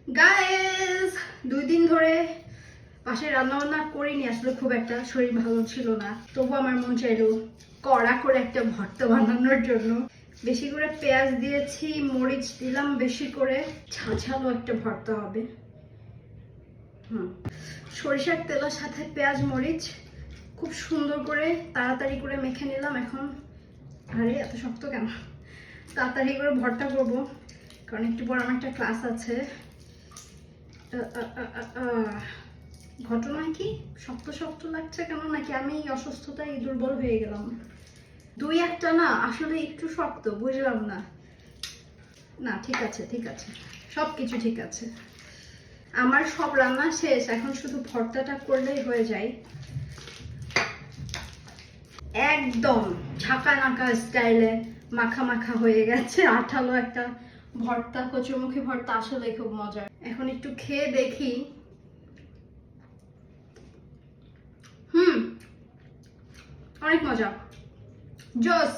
Guys 2 দিন ধরে পাশে রান্না বান্না করিনি, আসলে খুব একটা শরীর ভালো ছিল না, তবু আমার মন চাইলো কড়া করে একটা ভর্তা বানানোর জন্য। বেশি করে পেঁয়াজ দিয়েছি, মরিচ দিলাম বেশি করে, ঝাঝালো একটা ভর্তা হবে। সরিষার তেলের সাথে পেঁয়াজ মরিচ খুব সুন্দর করে তাড়াতাড়ি করে মেখে নিলাম। এখন আরে এত শক্ত কেন, তাড়াতাড়ি করে ভর্তা করব, কারণ একটু পর আমার একটা ক্লাস আছে। ঘটনা কি, শক্ত শক্ত লাগছে কেন, নাকি আমি অসুস্থতায় দুর্বল হয়ে গেলাম? দুই একটা না, আসলে একটু শক্ত, বুঝলাম না। না ঠিক আছে ঠিক আছে, সব কিছু ঠিক আছে। আমার সব রান্না শেষ, এখন শুধু ভর্তাটা করলেই হয়ে যায়। একদম ঝাঁকা নাকা স্টাইলে মাখা মাখা হয়ে গেছে, আঠালো একটা ভর্তা, কচুরমুখী ভর্তা, আসলে খুব মজার। এখন একটু খেয়ে দেখি। অনেক মজা, জোস।